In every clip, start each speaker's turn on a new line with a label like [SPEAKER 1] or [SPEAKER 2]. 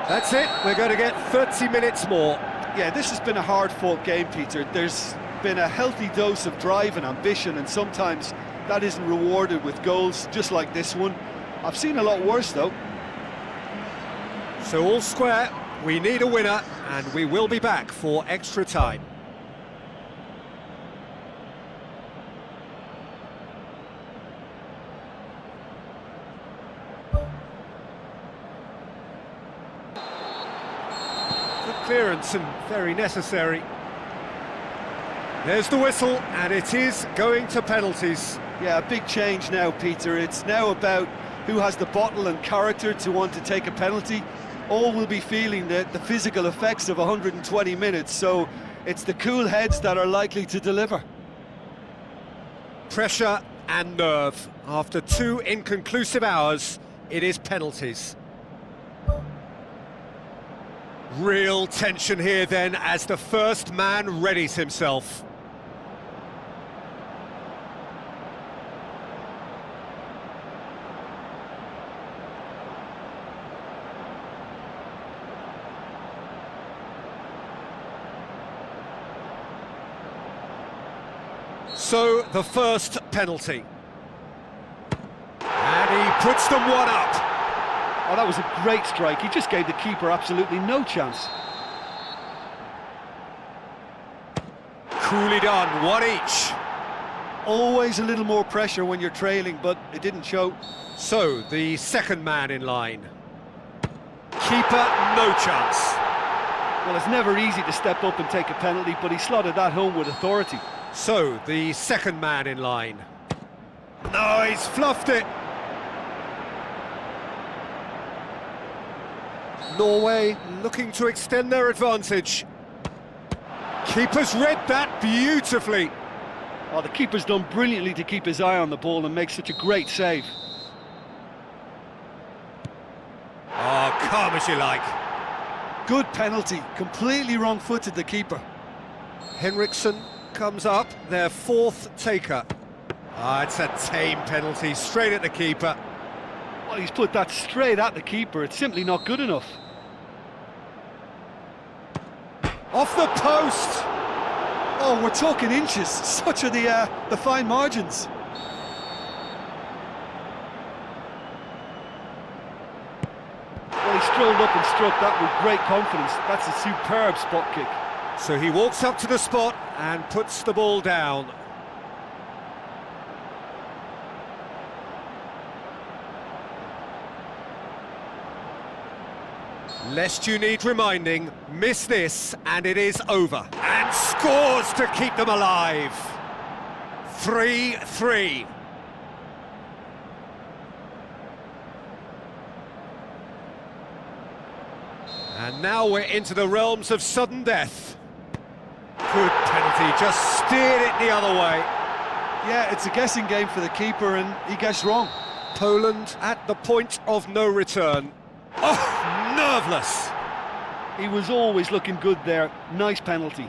[SPEAKER 1] That's it, we're going to get 30 minutes more.
[SPEAKER 2] Yeah, this has been a hard-fought game, Peter. There's been a healthy dose of drive and ambition, and sometimes that isn't rewarded with goals, just like this one. I've seen a lot worse, though.
[SPEAKER 1] So all square, we need a winner, and we will be back for extra time. Good clearance and very necessary. There's the whistle, and it is going to penalties.
[SPEAKER 2] Yeah, a big change now, Peter. It's now about who has the bottle and character to want to take a penalty. All will be feeling the physical effects of 120 minutes, so it's the cool heads that are likely to deliver.
[SPEAKER 1] Pressure and nerve. After 2 inconclusive hours, it is penalties. Real tension here then as the first man readies himself. So, the first penalty. And he puts them one up.
[SPEAKER 2] Oh, that was a great strike. He just gave the keeper absolutely no chance.
[SPEAKER 1] Coolly done, one each.
[SPEAKER 2] Always a little more pressure when you're trailing, but it didn't show.
[SPEAKER 1] So, the second man in line. Keeper, no chance.
[SPEAKER 2] Well, it's never easy to step up and take a penalty, but he slotted that home with authority.
[SPEAKER 1] So, the second man in line. No, he's fluffed it. Norway looking to extend their advantage. Keeper's read that beautifully.
[SPEAKER 2] Oh, the keeper's done brilliantly to keep his eye on the ball and make such a great save.
[SPEAKER 1] Oh, calm as you like.
[SPEAKER 2] Good penalty, completely wrong-footed the keeper.
[SPEAKER 1] Henriksen comes up, their fourth taker. Ah, it's a tame penalty, straight at the keeper.
[SPEAKER 2] Well, he's put that straight at the keeper, it's simply not good enough.
[SPEAKER 1] Off the post!
[SPEAKER 2] Oh, we're talking inches, such are the fine margins. Well, he strolled up and struck that with great confidence. That's a superb spot kick.
[SPEAKER 1] So he walks up to the spot and puts the ball down. Lest you need reminding, miss this and it is over. And scores to keep them alive. 3-3. And now we're into the realms of sudden death. Good penalty, just steered it the other way.
[SPEAKER 2] Yeah, it's a guessing game for the keeper and he guessed wrong.
[SPEAKER 1] Poland at the point of no return. Oh, nerveless.
[SPEAKER 2] He was always looking good there. Nice penalty.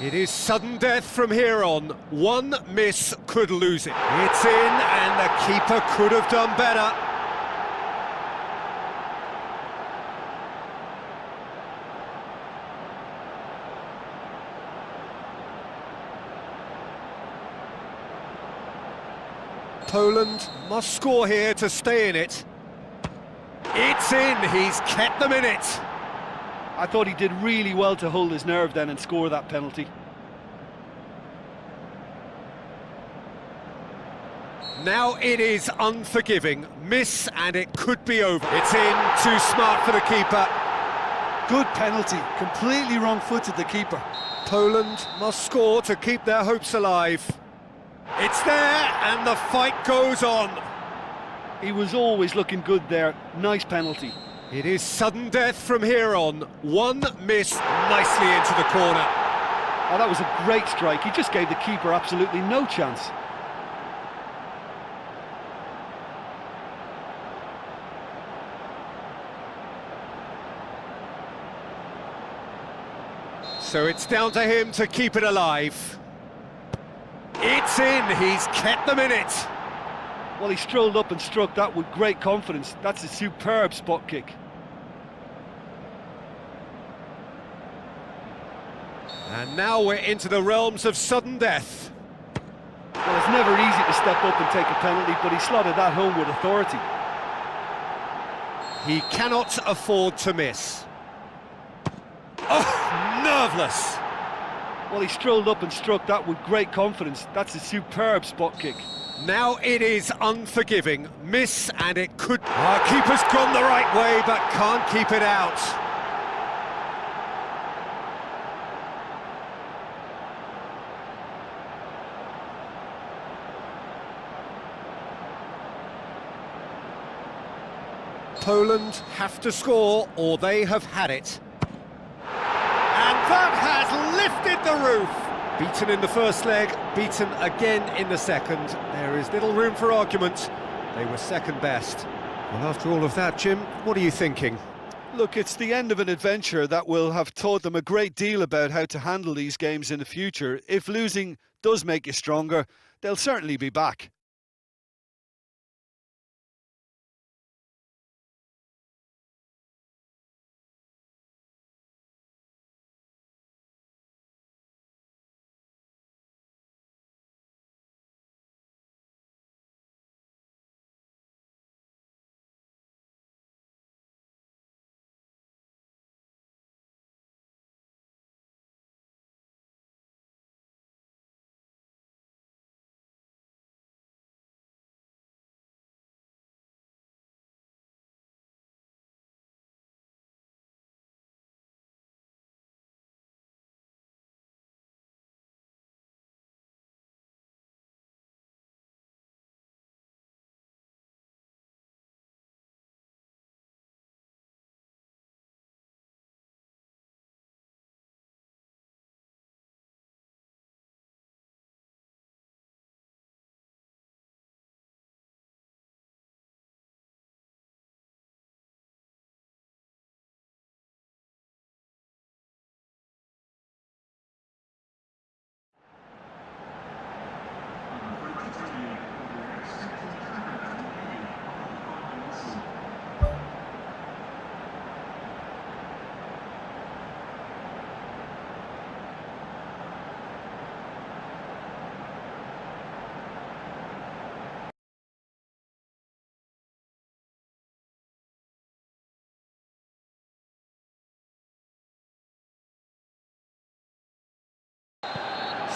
[SPEAKER 1] It is sudden death from here on. One miss could lose it. It's in and the keeper could have done better. Poland must score here to stay in it. It's in, he's kept them in it.
[SPEAKER 2] I thought he did really well to hold his nerve then and score that penalty.
[SPEAKER 1] Now it is unforgiving. Miss and it could be over. It's in, too smart for the keeper.
[SPEAKER 2] Good penalty, completely wrong-footed the keeper.
[SPEAKER 1] Poland must score to keep their hopes alive. It's there, and the fight goes on.
[SPEAKER 2] He was always looking good there. Nice penalty.
[SPEAKER 1] It is sudden death from here on. One miss, nicely into the corner.
[SPEAKER 2] Oh, that was a great strike. He just gave the keeper absolutely no chance.
[SPEAKER 1] So it's down to him to keep it alive. It's in, he's kept them in it.
[SPEAKER 2] Well, he strolled up and struck that with great confidence. That's a superb spot kick.
[SPEAKER 1] And now we're into the realms of sudden death.
[SPEAKER 2] Well, it's never easy to step up and take a penalty, but he slotted that home with authority.
[SPEAKER 1] He cannot afford to miss. Oh, nerveless.
[SPEAKER 2] Well, he strolled up and struck that with great confidence. That's a superb spot kick.
[SPEAKER 1] Now it is unforgiving. Miss, and it could... Our keeper's gone the right way, but can't keep it out. Poland have to score, or they have had it. And that has lifted the roof. Beaten in the first leg, beaten again in the second. There is little room for argument. They were second best. Well, after all of that, Jim, what are you thinking?
[SPEAKER 2] Look, it's the end of an adventure that will have taught them a great deal about how to handle these games in the future. If losing does make you stronger, they'll certainly be back.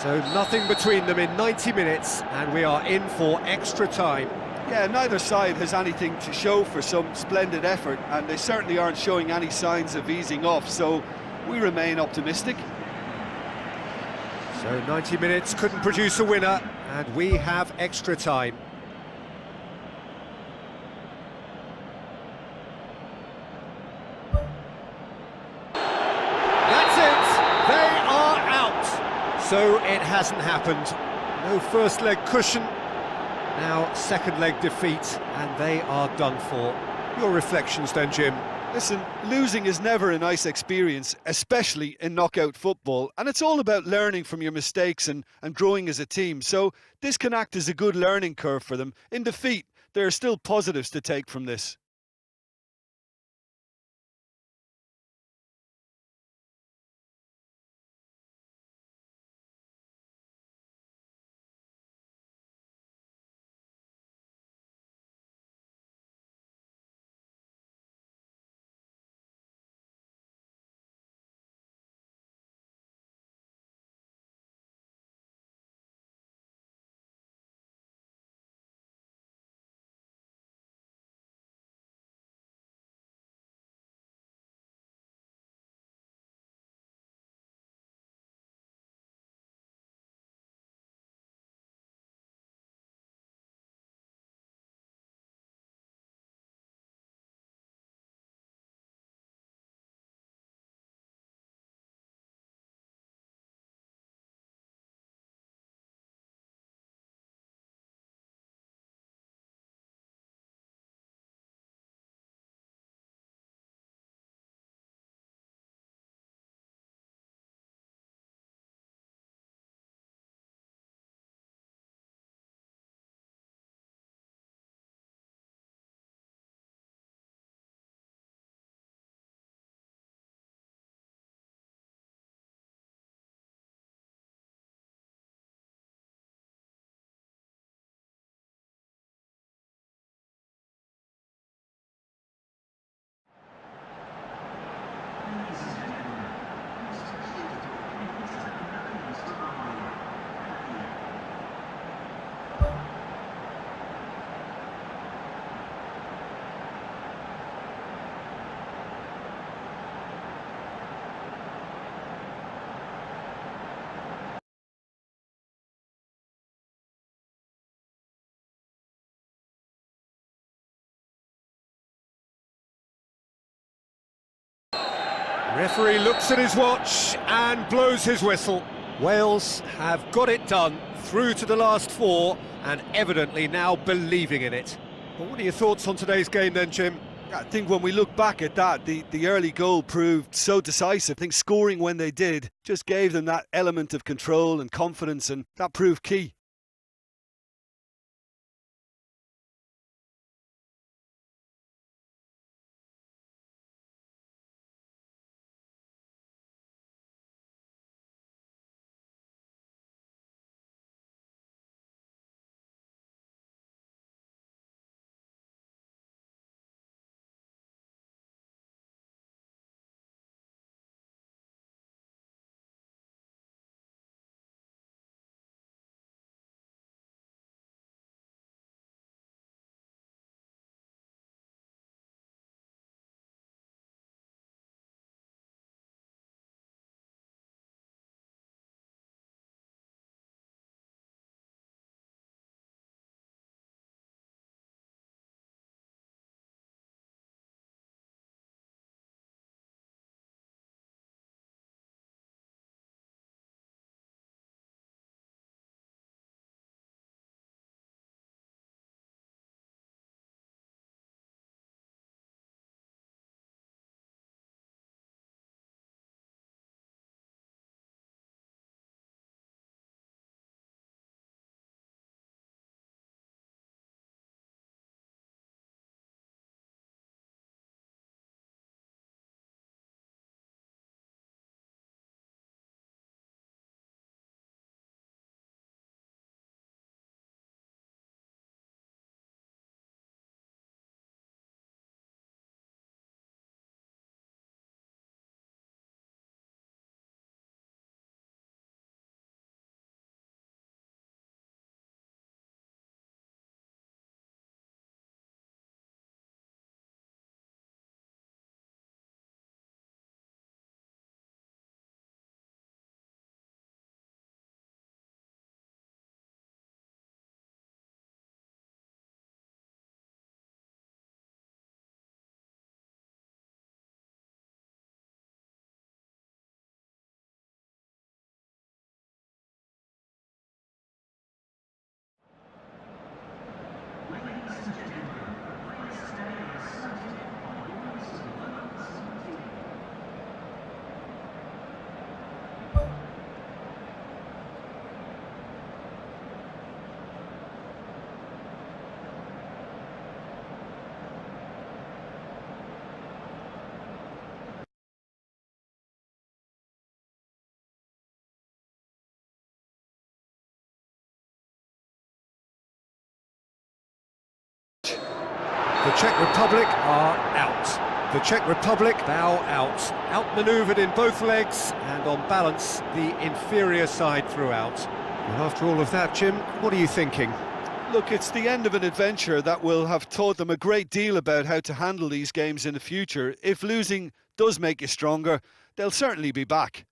[SPEAKER 1] So nothing between them in 90 minutes, and we are in for extra time.
[SPEAKER 2] Yeah, neither side has anything to show for some splendid effort, and they certainly aren't showing any signs of easing off, so we remain optimistic.
[SPEAKER 1] So 90 minutes couldn't produce a winner, and we have extra time. That's it! They are out! So it hasn't happened. No first leg cushion, now second leg defeat, and they are done for. Your reflections then, Jim?
[SPEAKER 2] Listen, losing is never a nice experience, especially in knockout football, and it's all about learning from your mistakes and growing as a team, so this can act as a good learning curve for them. In defeat, there are still positives to take from this.
[SPEAKER 1] Referee looks at his watch and blows his whistle. Wales have got it done, through to the last four, and evidently now believing in it. Well, what are your thoughts on today's game then, Jim?
[SPEAKER 2] I think when we look back at that, the early goal proved so decisive. I think scoring when they did just gave them that element of control and confidence, and that proved key.
[SPEAKER 1] The Czech Republic are out. The Czech Republic bow out. Outmanoeuvred in both legs and on balance, the inferior side throughout. And after all of that, Jim, what are you thinking?
[SPEAKER 2] Look, it's the end of an adventure that will have taught them a great deal about how to handle these games in the future. If losing does make you stronger, they'll certainly be back.